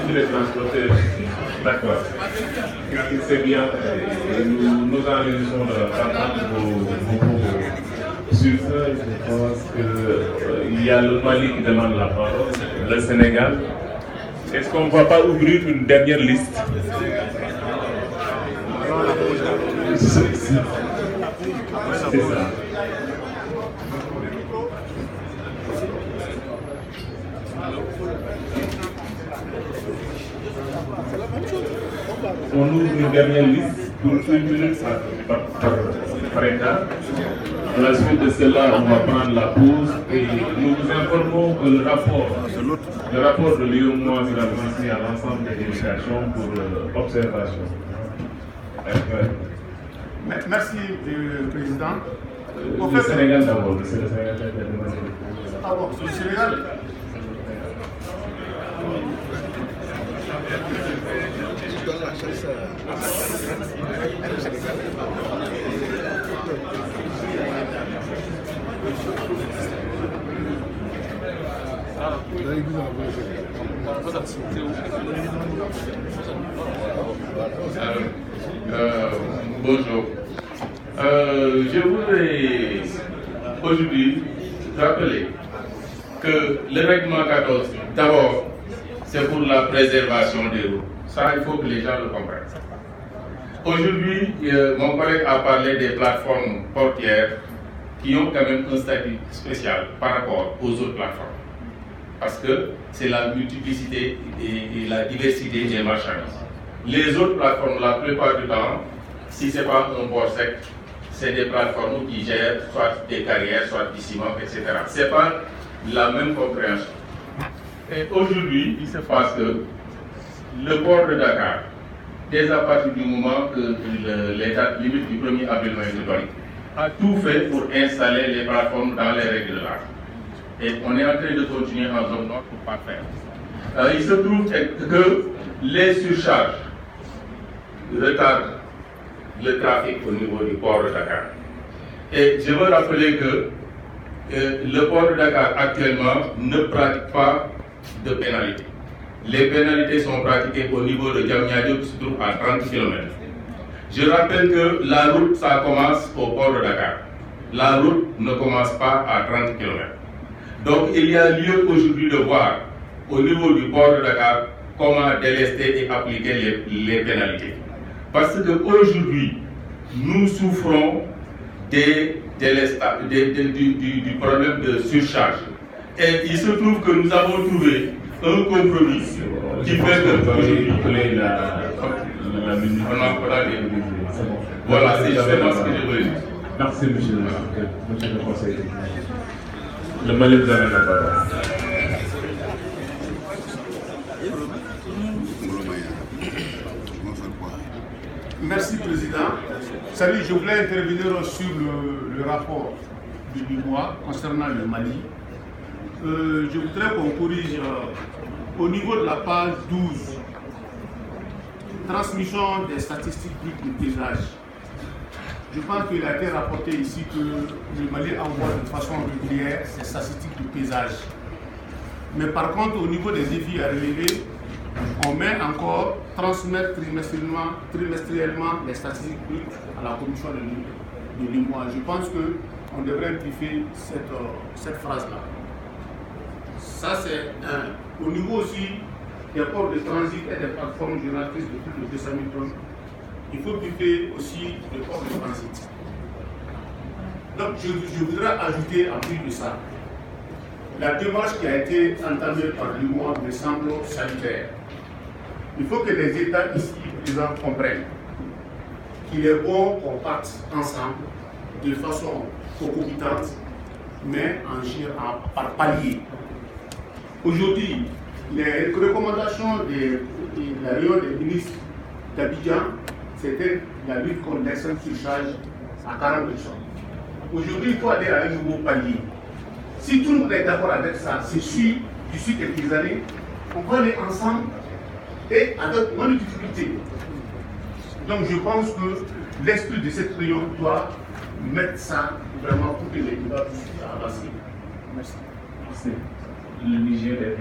sur les transporteurs. D'accord. C'est bien. Nous enregistrons sur ça. Je pense qu'il y a le Mali qui demande la parole, le Sénégal. Est-ce qu'on ne va pas ouvrir une dernière liste? C'est ça. On ouvre une dernière liste pour 1 minute par État. À la suite de cela, on va prendre la pause et nous vous informons que le rapport de l'UEMOA sera transmis à l'ensemble des délégations pour observation. Merci, Président. Le Sénégal d'abord, c'est le Sénégal qui a demandé. Ah bon, c'est le Sénégal. Bonjour. Je voudrais aujourd'hui rappeler que le règlement 14, d'abord, c'est pour la préservation des routes. Ça, il faut que les gens le comprennent. Aujourd'hui, mon collègue a parlé des plateformes portières qui ont quand même un statut spécial par rapport aux autres plateformes. Parce que c'est la multiplicité et la diversité des marchandises. Les autres plateformes, la plupart du temps, si ce n'est pas un port sec, c'est des plateformes qui gèrent soit des carrières, soit du ciment, etc. Ce n'est pas la même compréhension. Et aujourd'hui, il se passe que le port de Dakar, dès à partir du moment que l'État limite du 1er avril 2020, a tout fait pour installer les plateformes dans les règles de l'art. Et on est en train de continuer en zone nord pour pas faire. Il se trouve que les surcharges retardent le trafic au niveau du port de Dakar. Et je veux rappeler que le port de Dakar actuellement ne pratique pas de pénalités. Les pénalités sont pratiquées au niveau de Diamniadio qui se trouve à 30 km. Je rappelle que la route, ça commence au port de Dakar. La route ne commence pas à 30 km. Donc il y a lieu aujourd'hui de voir au niveau du port de Dakar comment délester et appliquer les pénalités. Parce qu'aujourd'hui, nous souffrons du problème de surcharge. Et il se trouve que nous avons trouvé un compromis qui fait que aujourd'hui, voilà, c'est justement ce que je voulais dire. Merci, monsieur le conseiller. Le Mali, vous avez la parole. Merci, Président. Salut, je voulais intervenir sur le rapport de l'UEMOA concernant le Mali. Je voudrais qu'on corrige au niveau de la page 12, transmission des statistiques du paysage. Je pense qu'il a été rapporté ici que le Mali envoie de façon régulière ses statistiques du paysage. Mais par contre, au niveau des défis à relever, on met encore transmettre trimestriellement les statistiques brutes à la commission de l'UEMOA. Je pense qu'on devrait amplifier cette phrase-là. Ça, c'est un. Au niveau aussi des ports de transit et des plateformes génératrices de plus de 200 000 tonnes, il faut biffer aussi les ports de transit. Donc, je voudrais ajouter en plus de ça, la démarche qui a été entamée par l'UEMOA me semble salutaire. Il faut que les États ici présents comprennent qu'il est bon qu'on parte ensemble de façon concomitante, mais par palier. Aujourd'hui, les recommandations de la réunion des ministres d'Abidjan, c'était la lutte contre l'extrême surcharge à 40%. Aujourd'hui, il faut aller à un nouveau palier. Si tout le monde est d'accord avec ça, c'est sûr, d'ici quelques années, on va aller ensemble et avec moins de difficultés. Donc je pense que l'esprit de cette réunion doit mettre ça vraiment pour que les débats puissent avancer. Merci. Le Niger est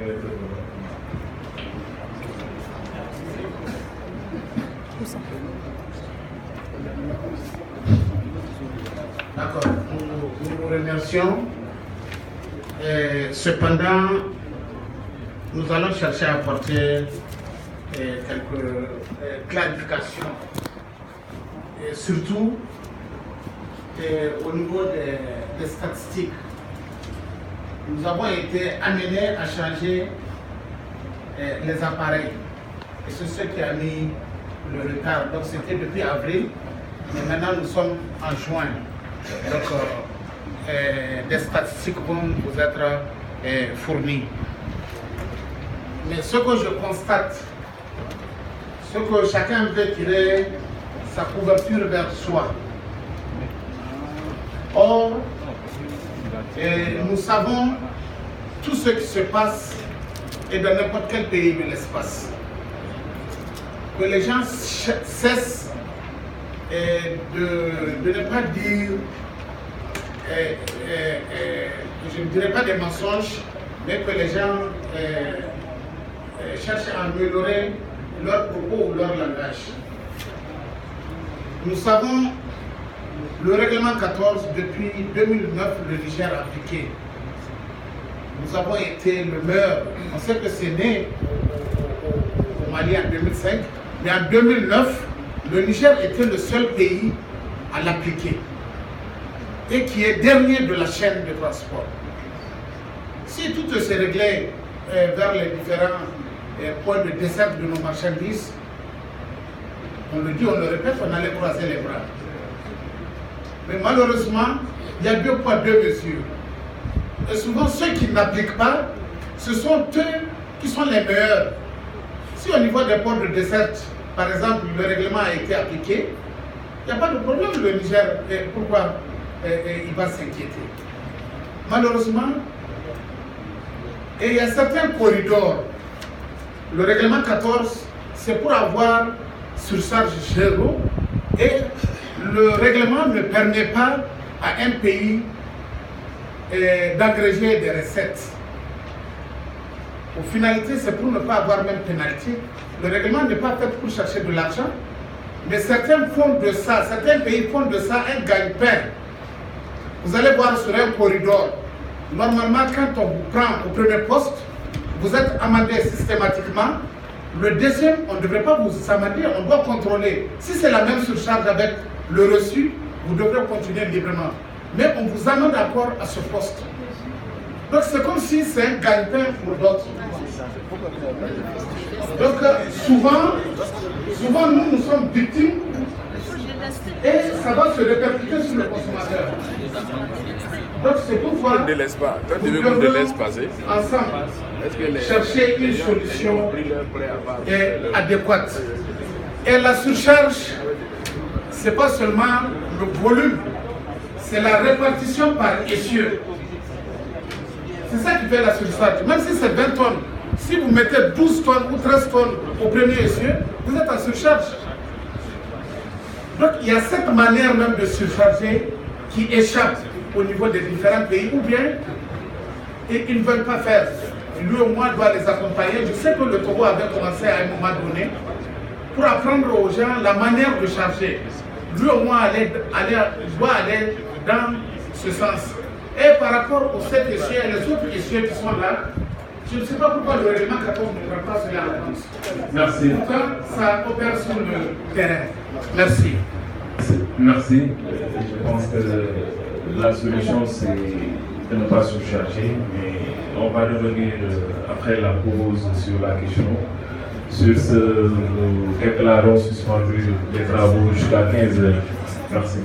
D'accord, nous vous remercions. Cependant, nous allons chercher à apporter quelques clarifications, et surtout au niveau des statistiques. Nous avons été amenés à changer les appareils, et c'est ce qui a mis le retard. Donc c'était depuis avril, mais maintenant nous sommes en juin. Donc des statistiques vont vous être fournies. Mais ce que je constate, c'est que chacun veut tirer sa couverture vers soi. Or, nous savons tout ce qui se passe et dans n'importe quel pays de l'espace. Que les gens cessent de ne pas dire, je ne dirais pas des mensonges, mais que les gens cherchent à améliorer leur propos ou leur langage. Nous savons le règlement 14, depuis 2009, le Niger a appliqué. Nous avons été le meilleur. On sait que c'est né au Mali en 2005, mais en 2009, le Niger était le seul pays à l'appliquer et qui est dernier de la chaîne de transport. Si tout se réglait vers les différents points de dessert de nos marchandises, on le dit, on le répète, on allait croiser les bras. Mais malheureusement, il y a 2 poids 2 mesures. Et souvent, ceux qui n'appliquent pas, ce sont eux qui sont les meilleurs. Si au niveau des ports de dessert, par exemple, le règlement a été appliqué, il n'y a pas de problème, le Niger, pourquoi il va s'inquiéter? Malheureusement, et il y a certains corridors, le règlement 14, c'est pour avoir surcharge zéro, et le règlement ne permet pas à un pays d'agréger des recettes. Au finalité, c'est pour ne pas avoir même pénalité. Le règlement n'est pas fait pour chercher de l'argent, mais certains font de ça, certains pays font de ça un gagne-pain. Vous allez voir sur un corridor, normalement quand on vous prend au premier poste, vous êtes amendé systématiquement. Le deuxième, on ne devrait pas vous amender, on doit contrôler. Si c'est la même surcharge avec le reçu, vous devrez continuer librement. Mais on vous amène encore à ce poste. Donc c'est comme si c'est un gagne-pain pour d'autres. Donc souvent nous sommes victimes et ça va se répercuter sur le consommateur. Donc c'est pourquoi nous devons ensemble chercher une solution adéquate. Et la surcharge, ce n'est pas seulement le volume, c'est la répartition par essieu. C'est ça qui fait la surcharge. Même si c'est 20 tonnes, si vous mettez 12 tonnes ou 13 tonnes au premier essieu, vous êtes en surcharge. Donc il y a cette manière même de surcharger qui échappe au niveau des différents pays, ou bien ils ne veulent pas faire. Lui au moins doit les accompagner. Je sais que le Togo avait commencé à un moment donné pour apprendre aux gens la manière de charger. Lui au moins doit aller dans ce sens. Et par rapport aux 7 essieux et les autres essieux qui sont là, je ne sais pas pourquoi le règlement 14 ne prend pas cela en compte. Merci. Pourtant, ça opère sur le terrain. Merci. Merci. Je pense que la solution, c'est de ne pas surcharger, mais on va revenir après la pause sur la question. Sur ce, nous déclarons suspendu les travaux jusqu'à 15 h. Merci.